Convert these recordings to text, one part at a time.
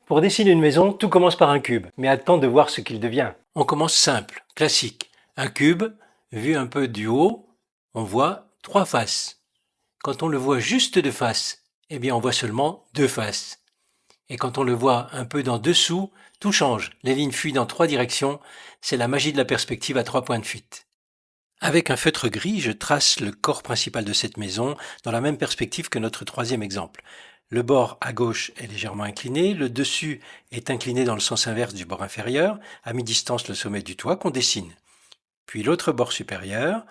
Pour dessiner une maison, tout commence par un cube, mais attends de voir ce qu'il devient. On commence simple, classique. Un cube, vu un peu du haut, on voit trois faces. Quand on le voit juste de face, eh bien on voit seulement deux faces. Et quand on le voit un peu d'en dessous, tout change. Les lignes fuient dans trois directions. C'est la magie de la perspective à trois points de fuite. Avec un feutre gris, je trace le corps principal de cette maison dans la même perspective que notre troisième exemple. Le bord à gauche est légèrement incliné, le dessus est incliné dans le sens inverse du bord inférieur, à mi-distance le sommet du toit qu'on dessine. Puis l'autre bord supérieur,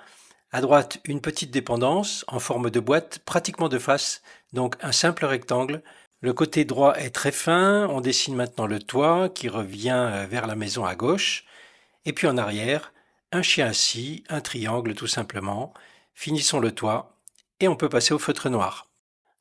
à droite une petite dépendance en forme de boîte pratiquement de face, donc un simple rectangle. Le côté droit est très fin, on dessine maintenant le toit qui revient vers la maison à gauche, et puis en arrière, un chien assis, un triangle tout simplement. Finissons le toit, et on peut passer au feutre noir.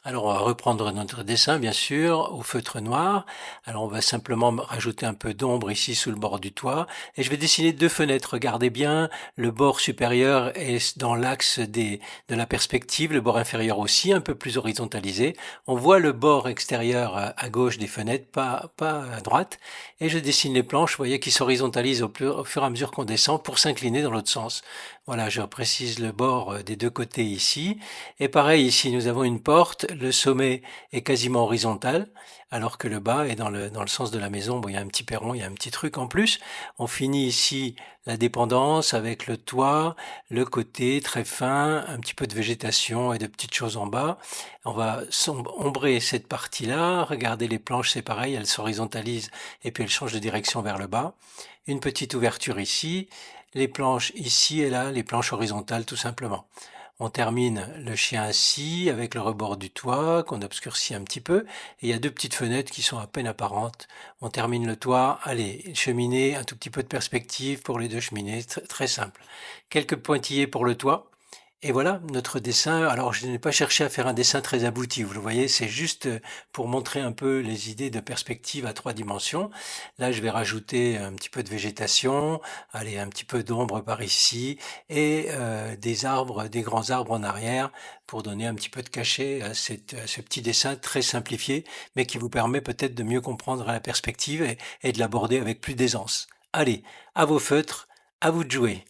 Alors on va reprendre notre dessin bien sûr au feutre noir. Alors on va simplement rajouter un peu d'ombre ici sous le bord du toit et je vais dessiner deux fenêtres. Regardez bien, le bord supérieur est dans l'axe de la perspective, le bord inférieur aussi un peu plus horizontalisé. On voit le bord extérieur à gauche des fenêtres, pas à droite. Et je dessine les planches, vous voyez, qui s'horizontalisent au fur et à mesure qu'on descend pour s'incliner dans l'autre sens. Voilà, je précise le bord des deux côtés ici. Et pareil, ici, nous avons une porte. Le sommet est quasiment horizontal, alors que le bas est dans le sens de la maison. Bon, il y a un petit perron, il y a un petit truc en plus. On finit ici la dépendance avec le toit, le côté très fin, un petit peu de végétation et de petites choses en bas. On va ombrer cette partie-là. Regardez les planches, c'est pareil, elles s'horizontalisent et puis elles changent de direction vers le bas. Une petite ouverture ici, les planches ici et là, les planches horizontales tout simplement. On termine le chien assis avec le rebord du toit qu'on obscurcit un petit peu. Et il y a deux petites fenêtres qui sont à peine apparentes. On termine le toit. Allez, cheminée, un tout petit peu de perspective pour les deux cheminées. Très simple. Quelques pointillés pour le toit. Et voilà notre dessin. Alors, je n'ai pas cherché à faire un dessin très abouti, vous le voyez, c'est juste pour montrer un peu les idées de perspective à trois dimensions. Là, je vais rajouter un petit peu de végétation, allez, un petit peu d'ombre par ici, et des arbres, des grands arbres en arrière, pour donner un petit peu de cachet à ce petit dessin très simplifié, mais qui vous permet peut-être de mieux comprendre la perspective et de l'aborder avec plus d'aisance. Allez, à vos feutres, à vous de jouer.